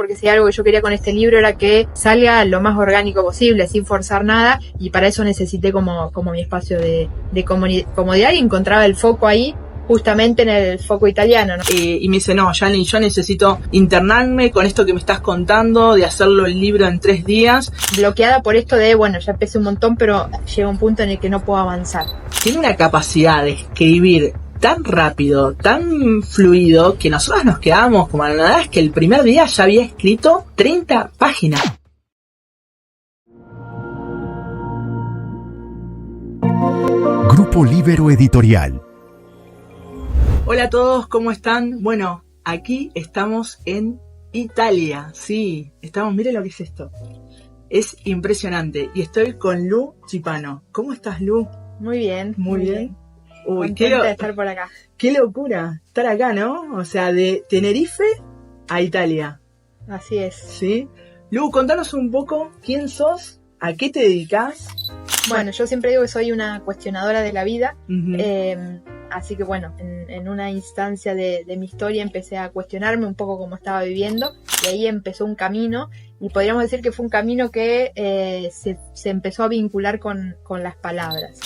porque si algo que yo quería con este libro era que salga lo más orgánico posible, sin forzar nada, y para eso necesité como mi espacio de comodidad, y encontraba el foco ahí, justamente en el foco italiano, ¿no? Y me dice, no, Yanni, yo necesito internarme con esto que me estás contando, de hacerlo el libro en 3 días. Bloqueada por esto de, bueno, ya empecé un montón, pero llega un punto en el que no puedo avanzar. Tiene una capacidad de escribir tan rápido, tan fluido, que nosotros nos quedamos como anonadadas que el primer día ya había escrito 30 páginas. Grupo Líbero Editorial. Hola a todos, ¿cómo están? Bueno, aquí estamos en Italia, sí, estamos, miren lo que es esto. Es impresionante y estoy con Lu Chipano. ¿Cómo estás, Lu? Muy bien. Muy bien. Uy, contenta de estar por acá. Qué locura estar acá, ¿no? O sea, de Tenerife a Italia. Así es. ¿Sí? Lu, contanos un poco quién sos, a qué te dedicas. Bueno, yo siempre digo que soy una cuestionadora de la vida. Uh-huh. Así que bueno, en una instancia de mi historia empecé a cuestionarme un poco cómo estaba viviendo, y ahí empezó un camino, y podríamos decir que fue un camino que se empezó a vincular con las palabras.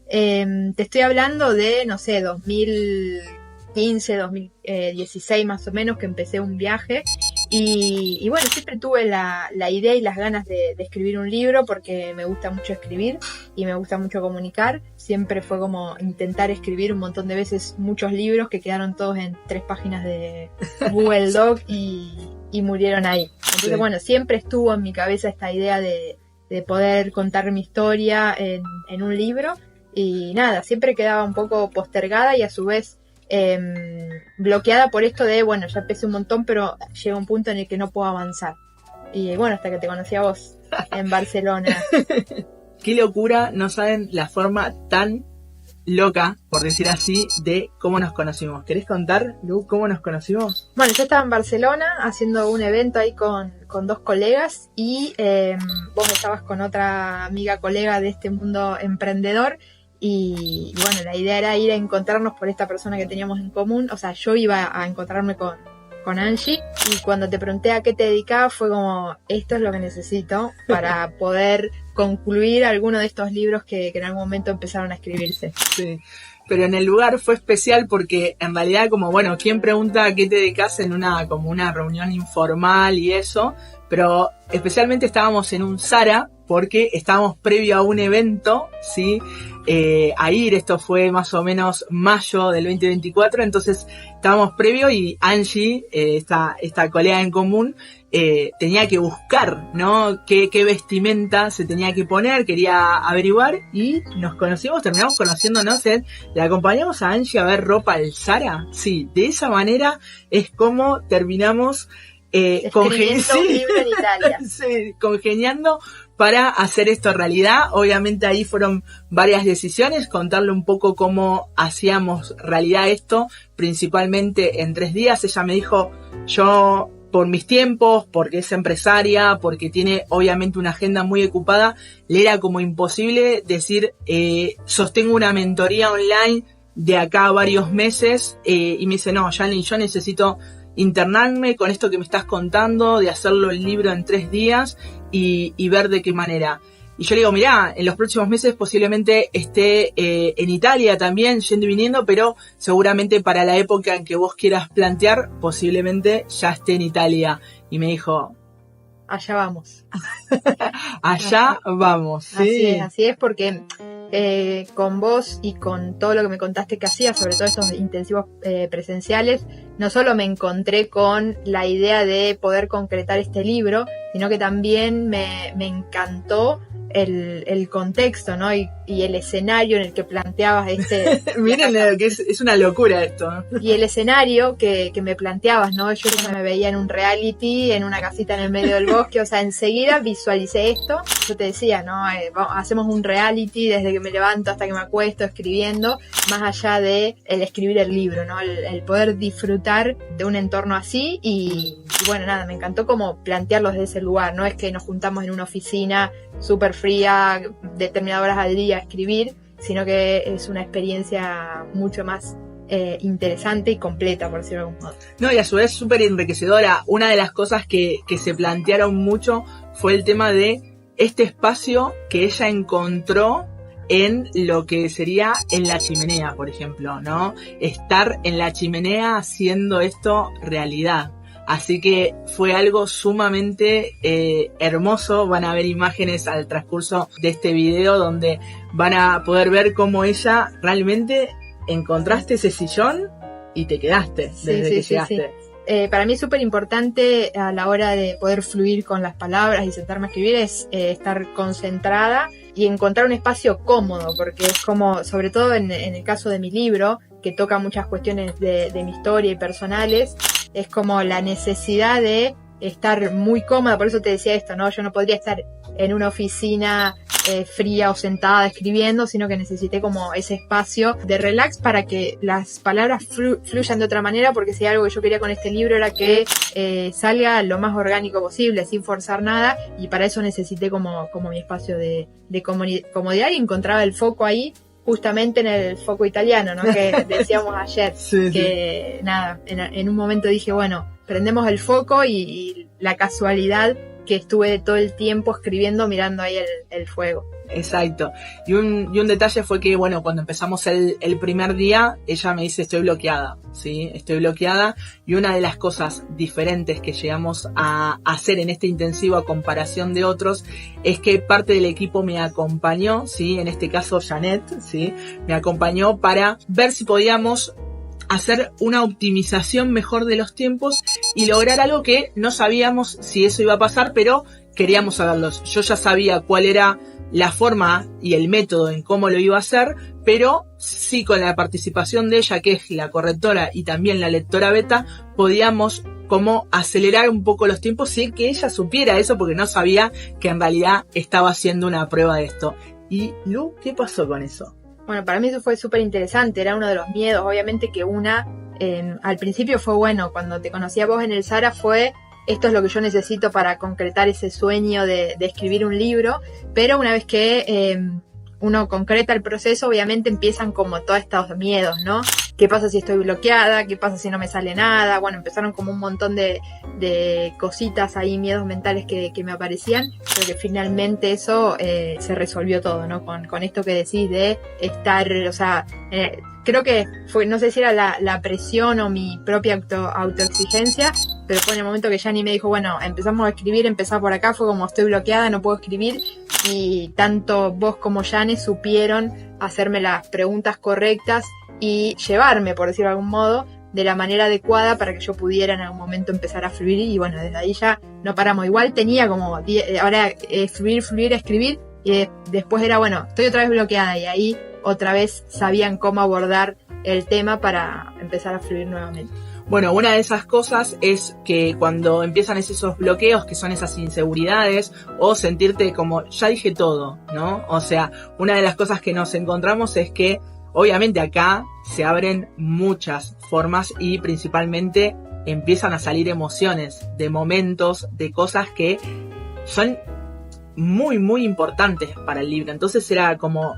Te estoy hablando de, no sé, 2015, 2016 más o menos, que empecé un viaje, y bueno, siempre tuve la idea y las ganas de escribir un libro, porque me gusta mucho escribir y me gusta mucho comunicar. Siempre fue como intentar escribir un montón de veces muchos libros que quedaron todos en 3 páginas de Google Doc y murieron ahí. Entonces, sí. Bueno, siempre estuvo en mi cabeza esta idea de poder contar mi historia en un libro, y nada, siempre quedaba un poco postergada y a su vez bloqueada por esto de, bueno, ya empecé un montón, pero llega un punto en el que no puedo avanzar. Y bueno, hasta que te conocí a vos en Barcelona. Qué locura, no saben la forma tan loca, por decir así, de cómo nos conocimos. ¿Querés contar, Lu, cómo nos conocimos? Bueno, yo estaba en Barcelona haciendo un evento ahí con 2 colegas, y vos estabas con otra amiga colega de este mundo emprendedor. Y bueno, la idea era ir a encontrarnos por esta persona que teníamos en común. O sea, yo iba a encontrarme con Angie, y cuando te pregunté a qué te dedicabas fue como, esto es lo que necesito para poder concluir alguno de estos libros que en algún momento empezaron a escribirse. Sí, pero en el lugar fue especial porque en realidad, como bueno, ¿quién pregunta a qué te dedicas en como una reunión informal y eso? Pero especialmente estábamos en un Zara porque estábamos previo a un evento, ¿sí? A ir, esto fue más o menos mayo del 2024, entonces estábamos previo y Angie, esta colega en común, tenía que buscar, ¿no? Qué vestimenta se tenía que poner, quería averiguar, y nos conocimos, terminamos conociéndonos, le acompañamos a Angie a ver ropa al Zara, sí, de esa manera es como terminamos congeniando para hacer esto realidad. Obviamente ahí fueron varias decisiones, contarle un poco cómo hacíamos realidad esto, principalmente en 3 días. Ella me dijo, yo por mis tiempos, porque es empresaria, porque tiene obviamente una agenda muy ocupada, le era como imposible decir, sostengo una mentoría online de acá a varios meses, y me dice, no, Yanni, yo necesito internarme con esto que me estás contando, de hacerlo el libro en 3 días y ver de qué manera. Y yo le digo, mirá, en los próximos meses posiblemente esté en Italia también, yendo y viniendo, pero seguramente para la época en que vos quieras plantear, posiblemente ya esté en Italia. Y me dijo, allá vamos. Allá vamos, sí. Así es, porque con vos y con todo lo que me contaste que hacías, sobre todo estos intensivos presenciales, no solo me encontré con la idea de poder concretar este libro, sino que también me encantó el contexto, ¿no? Y el escenario en el que planteabas Miren que es una locura esto. Y el escenario que me planteabas, ¿no? Yo ya me veía en un reality, en una casita en el medio del bosque, o sea, enseguida visualicé esto. Yo te decía, ¿no? Hacemos un reality desde que me levanto hasta que me acuesto escribiendo, más allá de el escribir el libro, ¿no? El poder disfrutar de un entorno así y bueno, nada, me encantó como plantearlo desde ese lugar. No es que nos juntamos en una oficina súper fría, determinadas horas al día a escribir, sino que es una experiencia mucho más interesante y completa, por decirlo de algún modo. No, y a su vez súper enriquecedora. Una de las cosas que se plantearon mucho fue el tema de este espacio que ella encontró en lo que sería en la chimenea, por ejemplo, ¿no? Estar en la chimenea haciendo esto realidad. Así que fue algo sumamente hermoso. Van a ver imágenes al transcurso de este video donde van a poder ver cómo ella realmente encontraste ese sillón y te quedaste desde que llegaste. Sí. Para mí es súper importante a la hora de poder fluir con las palabras y sentarme a escribir es estar concentrada y encontrar un espacio cómodo, porque es como, sobre todo en el caso de mi libro, que toca muchas cuestiones de mi historia y personales, es como la necesidad de estar muy cómoda. Por eso te decía esto, ¿no? Yo no podría estar en una oficina fría o sentada escribiendo, sino que necesité como ese espacio de relax para que las palabras fluyan de otra manera, porque si algo que yo quería con este libro era que salga lo más orgánico posible, sin forzar nada, y para eso necesité como mi espacio de comodidad, y encontraba el foco ahí, justamente en el foco italiano, ¿no? Que decíamos ayer, que nada, en un momento dije, bueno, prendemos el foco y la casualidad que estuve todo el tiempo escribiendo mirando ahí el fuego. Exacto. Y un detalle fue que, bueno, cuando empezamos el primer día, ella me dice, estoy bloqueada, ¿sí? Estoy bloqueada. Y una de las cosas diferentes que llegamos a hacer en este intensivo a comparación de otros es que parte del equipo me acompañó, ¿sí? En este caso, Janet, ¿sí? Me acompañó para ver si podíamos hacer una optimización mejor de los tiempos y lograr algo que no sabíamos si eso iba a pasar, pero queríamos saberlos. Yo ya sabía cuál era la forma y el método en cómo lo iba a hacer, pero sí, con la participación de ella, que es la correctora y también la lectora beta, podíamos como acelerar un poco los tiempos sin que ella supiera eso, porque no sabía que en realidad estaba haciendo una prueba de esto. Y Lu, ¿qué pasó con eso? Bueno, para mí eso fue súper interesante, era uno de los miedos, obviamente que al principio fue bueno, cuando te conocí a vos en el Zara fue, esto es lo que yo necesito para concretar ese sueño de escribir un libro, pero una vez que uno concreta el proceso, obviamente empiezan como todos estos miedos, ¿no? ¿Qué pasa si estoy bloqueada? ¿Qué pasa si no me sale nada? Bueno, empezaron como un montón de cositas ahí, miedos mentales que me aparecían, pero que finalmente eso se resolvió todo, ¿no? Con esto que decís de estar, o sea, creo que fue, no sé si era la presión o mi propia autoexigencia, pero fue en el momento que Yanni me dijo, bueno, empezamos a escribir, empezá por acá, fue como estoy bloqueada, no puedo escribir, y tanto vos como Yanni supieron hacerme las preguntas correctas y llevarme, por decirlo de algún modo, de la manera adecuada para que yo pudiera en algún momento empezar a fluir, y bueno, desde ahí ya no paramos. Igual tenía como, ahora fluir, escribir, y después era, bueno, estoy otra vez bloqueada, y ahí otra vez sabían cómo abordar el tema para empezar a fluir nuevamente. Bueno, una de esas cosas es que cuando empiezan esos bloqueos, que son esas inseguridades, o sentirte como, ya dije todo, ¿no? O sea, una de las cosas que nos encontramos es que, obviamente acá se abren muchas formas y principalmente empiezan a salir emociones de momentos, de cosas que son muy, muy importantes para el libro. Entonces era como,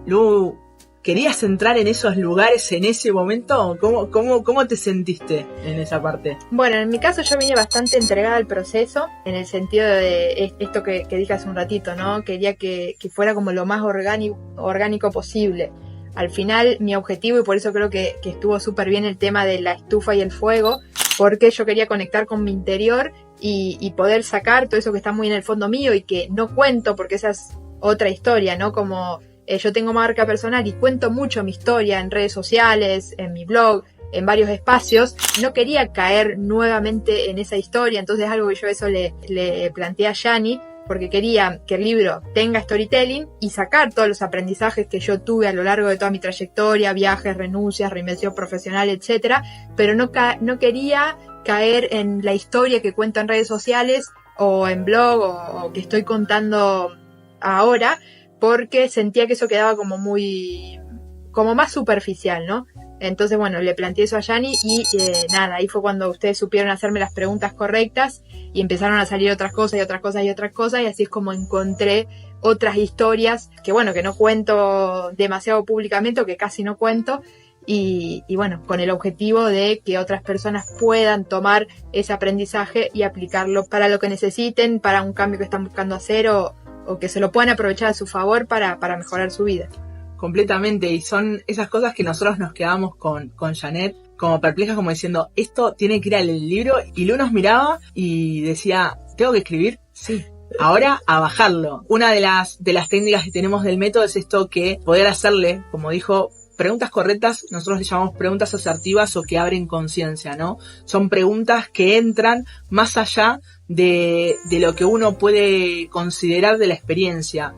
Lu, ¿querías entrar en esos lugares en ese momento? ¿Cómo te sentiste en esa parte? Bueno, en mi caso yo vine bastante entregada al proceso, en el sentido de esto que dije hace un ratito, ¿no? Quería que fuera como lo más orgánico posible. Al final mi objetivo, y por eso creo que estuvo súper bien el tema de la estufa y el fuego, porque yo quería conectar con mi interior y poder sacar todo eso que está muy en el fondo mío y que no cuento, porque esa es otra historia, ¿no? Como yo tengo marca personal y cuento mucho mi historia en redes sociales, en mi blog, en varios espacios. No quería caer nuevamente en esa historia, entonces algo que yo eso le planteé a Yanni, porque quería que el libro tenga storytelling y sacar todos los aprendizajes que yo tuve a lo largo de toda mi trayectoria, viajes, renuncias, reinvención profesional, etcétera, pero no quería caer en la historia que cuento en redes sociales o en blog o que estoy contando ahora, porque sentía que eso quedaba como más superficial, ¿no? Entonces, bueno, le planteé eso a Yanni y nada, ahí fue cuando ustedes supieron hacerme las preguntas correctas y empezaron a salir otras cosas y otras cosas y otras cosas, y así es como encontré otras historias que, bueno, que no cuento demasiado públicamente o que casi no cuento, y bueno, con el objetivo de que otras personas puedan tomar ese aprendizaje y aplicarlo para lo que necesiten, para un cambio que están buscando hacer o que se lo puedan aprovechar a su favor para mejorar su vida. Completamente, y son esas cosas que nosotros nos quedamos con Janet como perplejas, como diciendo, esto tiene que ir al libro, y Lu nos miraba y decía, ¿tengo que escribir? Sí. Ahora a bajarlo. Una de las técnicas que tenemos del método es esto, que poder hacerle, como dijo, preguntas correctas, nosotros le llamamos preguntas asertivas o que abren conciencia, ¿no? Son preguntas que entran más allá de lo que uno puede considerar de la experiencia.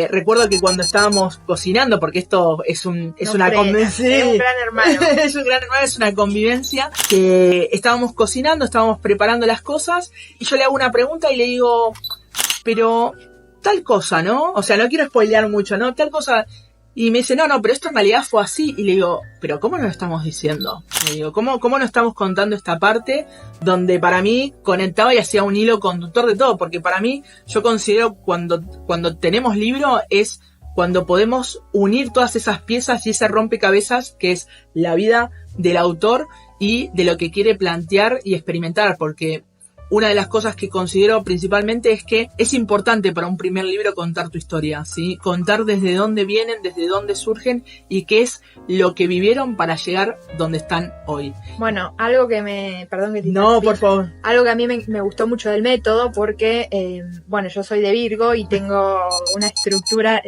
Recuerdo que cuando estábamos cocinando, porque esto es una convivencia. Es un gran hermano. Es un gran hermano, es una convivencia, que estábamos cocinando, estábamos preparando las cosas, y yo le hago una pregunta y le digo, pero tal cosa, ¿no? O sea, no quiero spoilear mucho, ¿no? Tal cosa. Y me dice, no, pero esto en realidad fue así. Y le digo, pero ¿cómo nos lo estamos diciendo? Le digo, ¿cómo nos estamos contando esta parte? Donde para mí conectaba y hacía un hilo conductor de todo. Porque para mí, yo considero cuando tenemos libro es cuando podemos unir todas esas piezas y ese rompecabezas que es la vida del autor y de lo que quiere plantear y experimentar. Porque una de las cosas que considero principalmente es que es importante para un primer libro contar tu historia, ¿sí? Contar desde dónde vienen, desde dónde surgen y qué es lo que vivieron para llegar donde están hoy. Bueno, algo que perdón que te No, por favor. Algo que a mí me gustó mucho del método porque, bueno, yo soy de Virgo y tengo una estructura,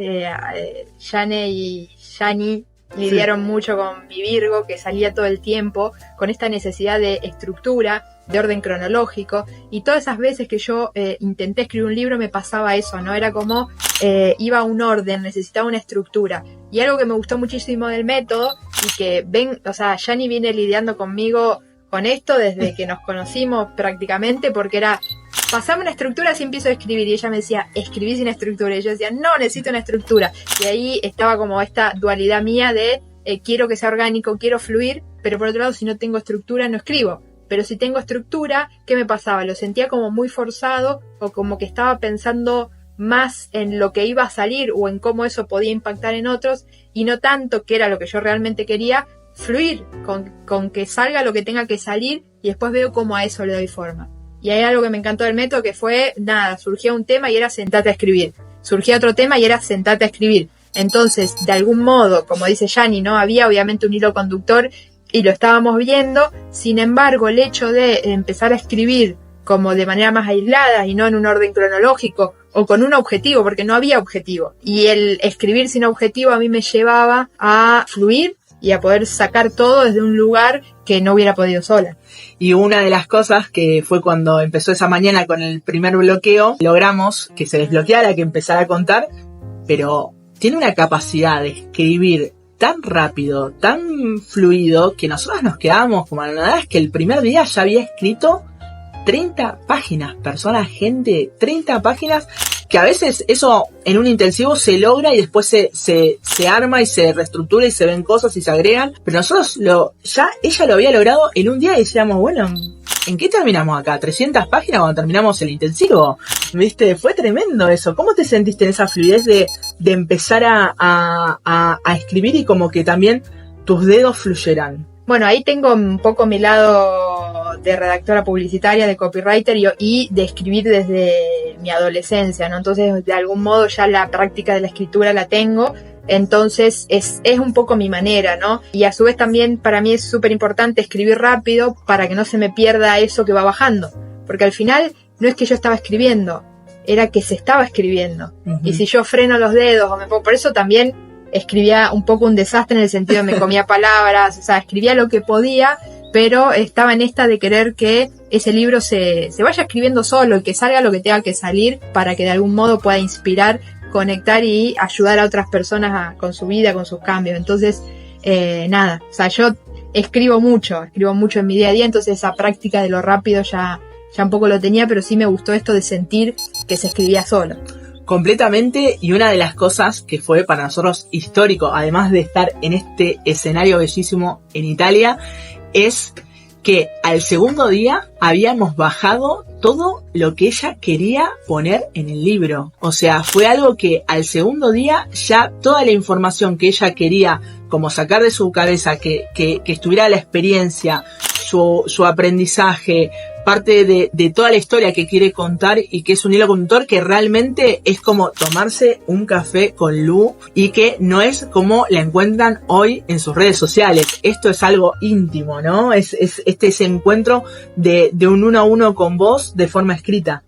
Jane y Yani lidiaron mucho con mi Virgo, que salía todo el tiempo con esta necesidad de estructura, de orden cronológico, y todas esas veces que yo intenté escribir un libro me pasaba eso, ¿no? Era como iba a un orden, necesitaba una estructura. Y algo que me gustó muchísimo del método, y que Yani viene lidiando conmigo con esto desde que nos conocimos prácticamente, porque era, pasame una estructura si empiezo a escribir, y ella me decía, escribí sin estructura, y yo decía, no, necesito una estructura. Y ahí estaba como esta dualidad mía de quiero que sea orgánico, quiero fluir, pero por otro lado, si no tengo estructura, no escribo. Pero si tengo estructura, ¿qué me pasaba? Lo sentía como muy forzado, o como que estaba pensando más en lo que iba a salir o en cómo eso podía impactar en otros, y no tanto, que era lo que yo realmente quería, fluir con que salga lo que tenga que salir, y después veo cómo a eso le doy forma. Y hay algo que me encantó del método, que fue, surgía un tema y era sentate a escribir. Surgía otro tema y era sentate a escribir. Entonces, de algún modo, como dice Yani, ¿no? Había obviamente un hilo conductor y lo estábamos viendo. Sin embargo, el hecho de empezar a escribir como de manera más aislada y no en un orden cronológico o con un objetivo, porque no había objetivo. Y el escribir sin objetivo a mí me llevaba a fluir y a poder sacar todo desde un lugar que no hubiera podido sola. Y una de las cosas que fue cuando empezó esa mañana con el primer bloqueo, logramos que se desbloqueara, que empezara a contar, pero tiene una capacidad de escribir tan rápido, tan fluido, que nosotros nos quedamos como, la verdad es que el primer día ya había escrito 30 páginas, 30 páginas, que a veces eso en un intensivo se logra y después se arma y se reestructura y se ven cosas y se agregan, pero nosotros ella lo había logrado en un día y decíamos, bueno, ¿en qué terminamos acá? 300 páginas cuando terminamos el intensivo, ¿viste? Fue tremendo eso. ¿Cómo te sentiste en esa fluidez de empezar a escribir y como que también tus dedos fluyeran? Bueno, ahí tengo un poco mi lado de redactora publicitaria, de copywriter y de escribir desde mi adolescencia, ¿no? Entonces, de algún modo ya la práctica de la escritura la tengo, entonces es un poco mi manera, ¿no? Y a su vez también para mí es súper importante escribir rápido para que no se me pierda eso que va bajando, porque al final no es que yo estaba escribiendo, era que se estaba escribiendo. Uh-huh. Y si yo freno los dedos o me pongo, por eso también escribía un poco un desastre en el sentido de me comía palabras, o sea, escribía lo que podía, pero estaba en esta de querer que ese libro se vaya escribiendo solo y que salga lo que tenga que salir para que de algún modo pueda inspirar, conectar y ayudar a otras personas con su vida, con sus cambios. Entonces, o sea, yo escribo mucho en mi día a día, entonces esa práctica de lo rápido ya un poco lo tenía, pero sí me gustó esto de sentir que se escribía solo. Completamente, y una de las cosas que fue para nosotros histórico, además de estar en este escenario bellísimo en Italia, es que al segundo día habíamos bajado todo lo que ella quería poner en el libro. O sea, fue algo que al segundo día ya toda la información que ella quería como sacar de su cabeza, que estuviera la experiencia, su aprendizaje, parte de toda la historia que quiere contar y que es un hilo conductor que realmente es como tomarse un café con Lu y que no es como la encuentran hoy en sus redes sociales. Esto es algo íntimo, ¿no? Es ese encuentro de un uno a uno con vos de forma escrita.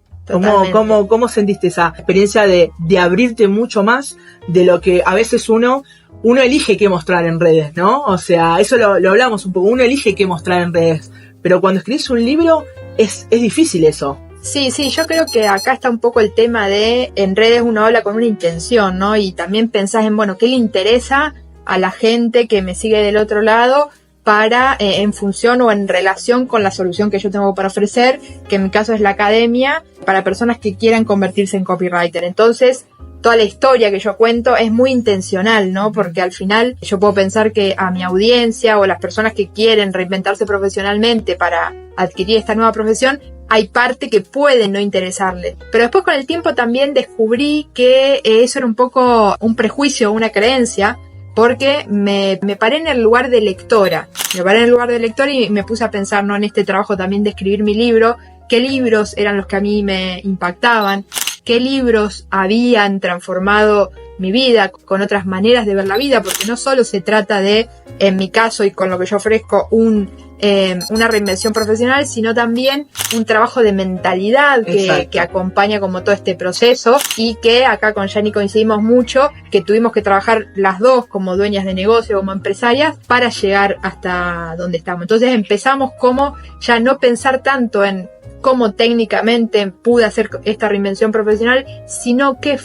¿Cómo sentiste esa experiencia de abrirte mucho más de lo que a veces uno elige qué mostrar en redes, ¿no? O sea, eso lo hablamos un poco, uno elige qué mostrar en redes, pero cuando escribes un libro es difícil eso. Sí, yo creo que acá está un poco el tema de en redes uno habla con una intención, ¿no? Y también pensás en, bueno, ¿qué le interesa a la gente que me sigue del otro lado para, en función o en relación con la solución que yo tengo para ofrecer, que en mi caso es la academia, para personas que quieran convertirse en copywriter? Entonces, toda la historia que yo cuento es muy intencional, ¿no? Porque al final yo puedo pensar que a mi audiencia o las personas que quieren reinventarse profesionalmente para adquirir esta nueva profesión, hay parte que puede no interesarle. Pero después con el tiempo también descubrí que eso era un poco un prejuicio, una creencia, porque me paré en el lugar de lectora. Me paré en el lugar de lectora y me puse a pensar, ¿no? En este trabajo también de escribir mi libro, qué libros eran los que a mí me impactaban, qué libros habían transformado mi vida con otras maneras de ver la vida, porque no solo se trata de, en mi caso y con lo que yo ofrezco, una reinvención profesional, sino también un trabajo de mentalidad que acompaña como todo este proceso, y que acá con Jenny coincidimos mucho, que tuvimos que trabajar las dos como dueñas de negocio, como empresarias, para llegar hasta donde estamos. Entonces empezamos como ya no pensar tanto en cómo técnicamente pude hacer esta reinvención profesional, sino qué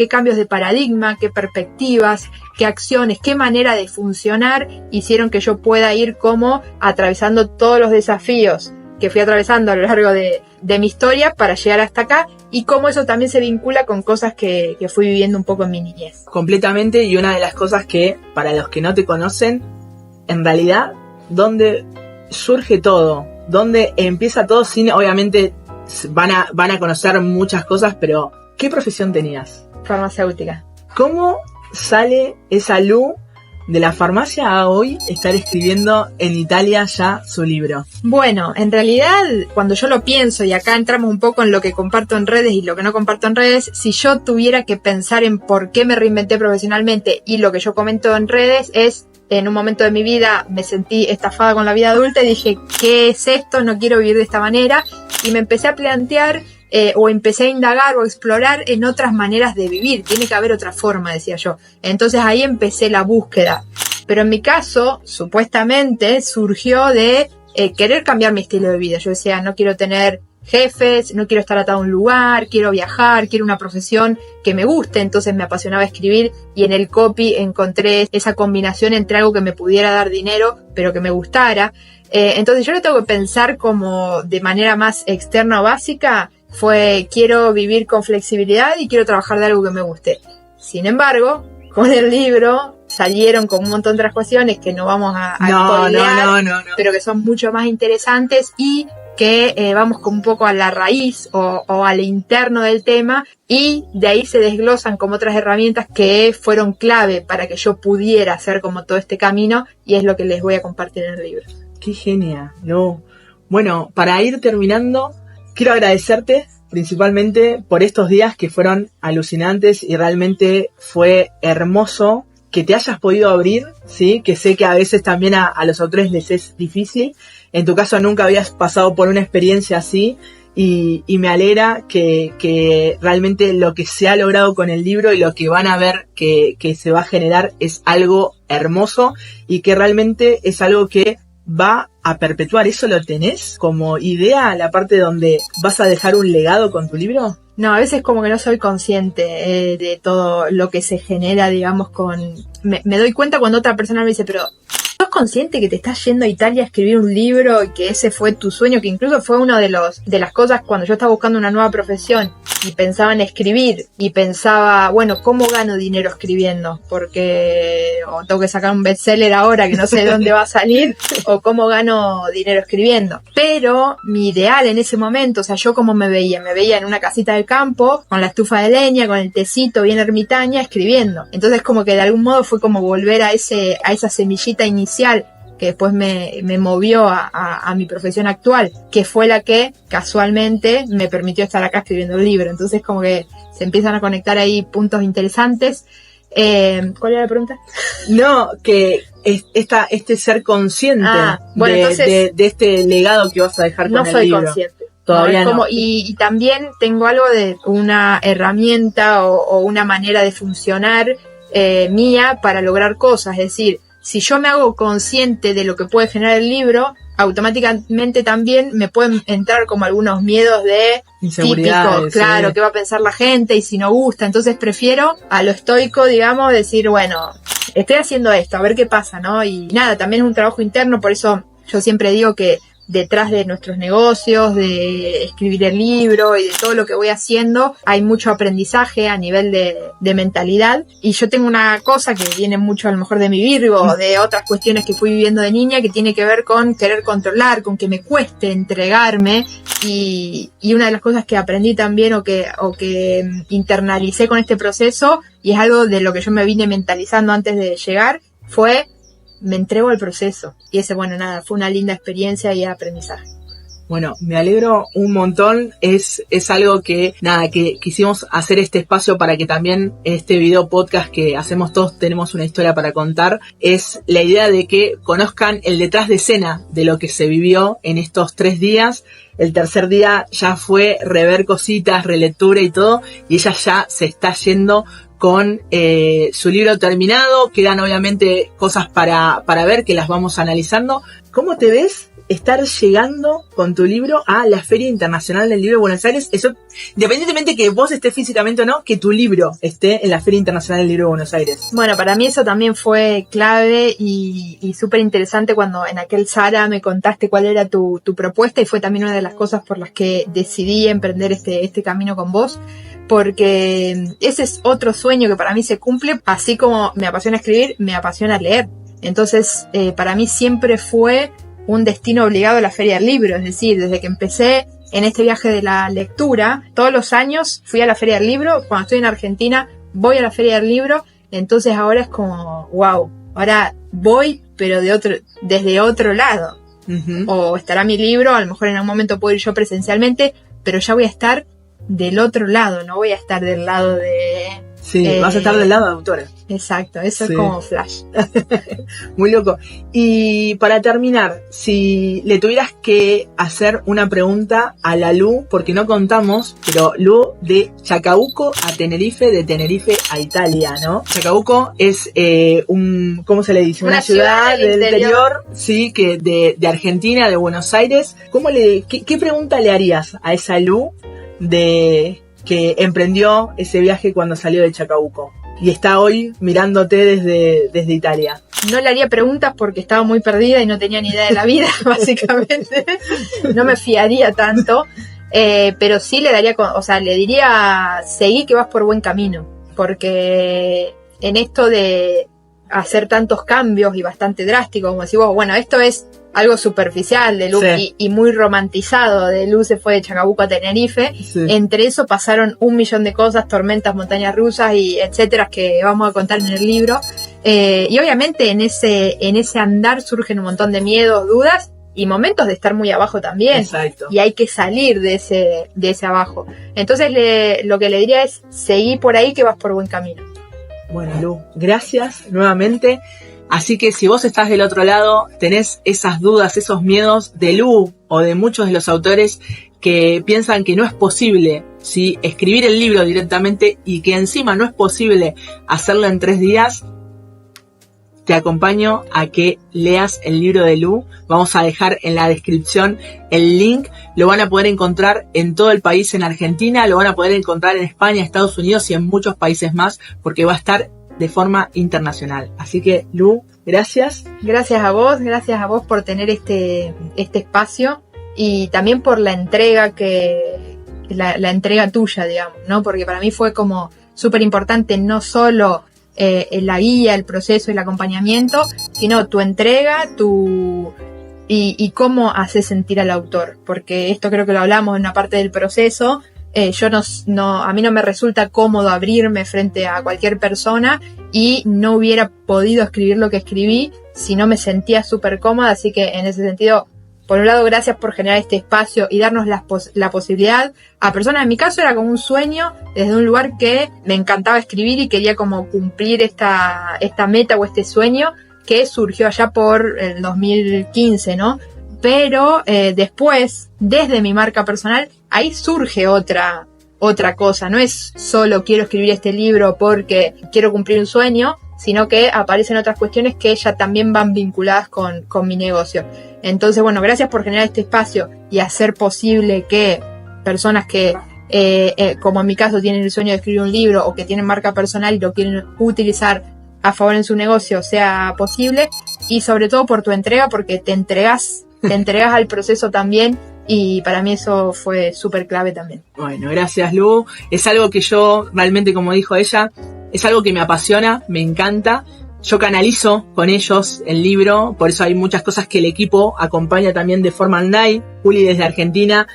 cambios de paradigma, qué perspectivas, qué acciones, qué manera de funcionar hicieron que yo pueda ir como atravesando todos los desafíos que fui atravesando a lo largo de mi historia para llegar hasta acá, y cómo eso también se vincula con cosas que fui viviendo un poco en mi niñez. Completamente, y una de las cosas que, para los que no te conocen, en realidad, donde surge todo, donde empieza todo, sin, obviamente van a conocer muchas cosas, pero ¿qué profesión tenías? Farmacéutica. ¿Cómo sale esa Lu de la farmacia a hoy estar escribiendo en Italia ya su libro? Bueno, en realidad, cuando yo lo pienso, y acá entramos un poco en lo que comparto en redes y lo que no comparto en redes, si yo tuviera que pensar en por qué me reinventé profesionalmente y lo que yo comento en redes es, en un momento de mi vida me sentí estafada con la vida adulta y dije, ¿qué es esto? No quiero vivir de esta manera. Y me empecé a plantear o empecé a indagar o a explorar en otras maneras de vivir. Tiene que haber otra forma, decía yo. Entonces ahí empecé la búsqueda. Pero en mi caso, supuestamente, surgió de querer cambiar mi estilo de vida. Yo decía, no quiero tener jefes, no quiero estar atado a un lugar, quiero viajar, quiero una profesión que me guste. Entonces me apasionaba escribir, y en el copy encontré esa combinación entre algo que me pudiera dar dinero pero que me gustara. Entonces yo lo tengo que pensar como de manera más externa o básica, fue quiero vivir con flexibilidad y quiero trabajar de algo que me guste. Sin embargo, con el libro salieron con un montón de otras cuestiones que no vamos a spoilear, no. pero que son mucho más interesantes y que vamos como un poco a la raíz o al interno del tema, y de ahí se desglosan como otras herramientas que fueron clave para que yo pudiera hacer como todo este camino, y es lo que les voy a compartir en el libro. ¡Qué genial! No. Bueno, para ir terminando, quiero agradecerte principalmente por estos días que fueron alucinantes, y realmente fue hermoso que te hayas podido abrir, ¿sí? Que sé que a veces también a los autores les es difícil. En tu caso nunca habías pasado por una experiencia así, y me alegra que realmente lo que se ha logrado con el libro y lo que van a ver que se va a generar es algo hermoso, y que realmente es algo que va a perpetuar. ¿Eso lo tenés como idea, la parte donde vas a dejar un legado con tu libro? No, a veces como que no soy consciente de todo lo que se genera, digamos, me doy cuenta cuando otra persona me dice, pero ¿sos consciente que te estás yendo a Italia a escribir un libro y que ese fue tu sueño? Que incluso fue una de las cosas cuando yo estaba buscando una nueva profesión y pensaba en escribir y pensaba, bueno, ¿cómo gano dinero escribiendo? Porque o tengo que sacar un bestseller ahora que no sé de dónde va a salir, o cómo gano dinero escribiendo. Pero mi ideal en ese momento, o sea, yo como me veía en una casita del campo, con la estufa de leña, con el tecito bien ermitaña, escribiendo. Entonces como que de algún modo fue como volver a esa semillita inicial que después me movió a mi profesión actual, que fue la que casualmente me permitió estar acá escribiendo el libro. Entonces como que se empiezan a conectar ahí puntos interesantes. ¿Cuál era la pregunta? No, que este ser consciente bueno, entonces, de este legado que vas a dejar con el libro. No soy consciente. Todavía no. Y también tengo algo de una herramienta o una manera de funcionar mía para lograr cosas. Es decir, si yo me hago consciente de lo que puede generar el libro, automáticamente también me pueden entrar como algunos miedos de típicos, claro, qué va a pensar la gente y si no gusta. Entonces prefiero a lo estoico, digamos, decir, bueno, estoy haciendo esto, a ver qué pasa, ¿no? Y nada, también es un trabajo interno, por eso yo siempre digo que detrás de nuestros negocios, de escribir el libro y de todo lo que voy haciendo, hay mucho aprendizaje a nivel de mentalidad. Y yo tengo una cosa que viene mucho a lo mejor de mi Virgo, de otras cuestiones que fui viviendo de niña, que tiene que ver con querer controlar, con que me cueste entregarme. Y una de las cosas que aprendí también o que internalicé con este proceso, y es algo de lo que yo me vine mentalizando antes de llegar, fue: me entrego al proceso. Y ese, bueno, nada, fue una linda experiencia y aprendizaje. Bueno, me alegro un montón. Es algo que, nada, que quisimos hacer este espacio para que también este video podcast que hacemos todos tenemos una historia para contar. Es la idea de que conozcan el detrás de escena de lo que se vivió en estos 3 días. El tercer día ya fue rever cositas, relectura y todo. Y ella ya se está yendo con su libro terminado. Quedan obviamente cosas para ver que las vamos analizando. ¿Cómo te ves estar llegando con tu libro a la Feria Internacional del Libro de Buenos Aires? Eso, independientemente que vos estés físicamente o no, que tu libro esté en la Feria Internacional del Libro de Buenos Aires. Bueno, para mí eso también fue clave y súper interesante cuando en aquel Sara me contaste cuál era tu propuesta, y fue también una de las cosas por las que decidí emprender este camino con vos, porque ese es otro sueño que para mí se cumple. Así como me apasiona escribir, me apasiona leer. Entonces, para mí siempre fue un destino obligado a la Feria del Libro. Es decir, desde que empecé en este viaje de la lectura, todos los años fui a la Feria del Libro. Cuando estoy en Argentina, voy a la Feria del Libro. Entonces ahora es como, wow, ahora voy, pero desde otro lado. Uh-huh. O estará mi libro, a lo mejor en algún momento puedo ir yo presencialmente, pero ya voy a estar del otro lado, no voy a estar del lado de... Sí, vas a estar del lado de autora. Exacto, eso sí. Es como flash. Muy loco. Y para terminar, si le tuvieras que hacer una pregunta a la Lu, porque no contamos, pero Lu de Chacabuco a Tenerife, de Tenerife a Italia, ¿no? Chacabuco es ¿cómo se le dice? Una ciudad del interior, sí, que de Argentina, de Buenos Aires. ¿Qué pregunta le harías a esa Lu que emprendió ese viaje cuando salió de Chacabuco y está hoy mirándote desde Italia? No le haría preguntas porque estaba muy perdida y no tenía ni idea de la vida, básicamente. No me fiaría tanto, pero sí le daría, le diría: seguí, que vas por buen camino, porque en esto de hacer tantos cambios y bastante drásticos, como decís vos, bueno, esto es algo superficial de Lu, sí, y muy romantizado. De Lu se fue de Chacabuco a Tenerife, sí. Entre eso pasaron 1.000.000 de cosas, tormentas, montañas rusas y etcétera, que vamos a contar en el libro, y obviamente en ese andar surgen un montón de miedos, dudas y momentos de estar muy abajo también. Exacto. Y hay que salir de ese abajo. Entonces lo que le diría es: seguí por ahí, que vas por buen camino. Bueno, Lu, gracias nuevamente. Así que si vos estás del otro lado, tenés esas dudas, esos miedos de Lu o de muchos de los autores que piensan que no es posible, ¿sí?, escribir el libro directamente, y que encima no es posible hacerlo en 3 días, te acompaño a que leas el libro de Lu. Vamos a dejar en la descripción el link. Lo van a poder encontrar en todo el país, en Argentina, lo van a poder encontrar en España, Estados Unidos y en muchos países más, porque va a estar de forma internacional. Así que, Lu, gracias. Gracias a vos por tener este espacio y también por la entrega la entrega tuya, digamos, ¿no? Porque para mí fue como súper importante no solo la guía, el proceso, el acompañamiento, sino tu entrega, y cómo haces sentir al autor, porque esto creo que lo hablamos en una parte del proceso. A mí no me resulta cómodo abrirme frente a cualquier persona y no hubiera podido escribir lo que escribí si no me sentía súper cómoda, así que en ese sentido, por un lado, gracias por generar este espacio y darnos la posibilidad a personas. En mi caso era como un sueño desde un lugar que me encantaba escribir y quería como cumplir esta meta o este sueño que surgió allá por el 2015, ¿no? Pero después, desde mi marca personal, ahí surge otra cosa. No es solo quiero escribir este libro porque quiero cumplir un sueño, sino que aparecen otras cuestiones que ya también van vinculadas con mi negocio. Entonces, bueno, gracias por generar este espacio y hacer posible que personas que, como en mi caso, tienen el sueño de escribir un libro o que tienen marca personal y lo quieren utilizar a favor en su negocio, sea posible. Y sobre todo por tu entrega, porque te entregas al proceso también, y para mí eso fue súper clave también. Bueno, gracias, Lu. Es algo que yo realmente, como dijo ella, es algo que me apasiona, me encanta. Yo canalizo con ellos el libro, por eso hay muchas cosas que el equipo acompaña también de forma online. Juli desde Argentina,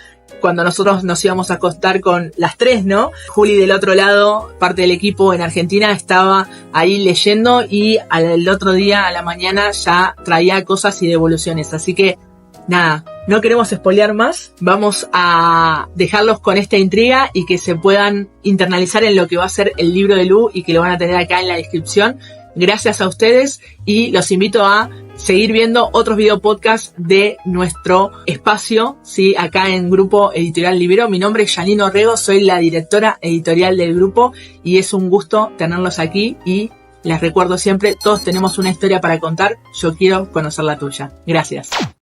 cuando nosotros nos íbamos a acostar con las tres, ¿no? Juli del otro lado, parte del equipo en Argentina, estaba ahí leyendo y al otro día, a la mañana, ya traía cosas y devoluciones. Así que, nada, no queremos spoilear más. Vamos a dejarlos con esta intriga y que se puedan internalizar en lo que va a ser el libro de Lu y que lo van a tener acá en la descripción. Gracias a ustedes y los invito a seguir viendo otros video podcasts de nuestro espacio, ¿sí? Acá en Grupo Editorial Libero. Mi nombre es Janine Orrego, soy la directora editorial del grupo y es un gusto tenerlos aquí y les recuerdo siempre, todos tenemos una historia para contar, yo quiero conocer la tuya. Gracias.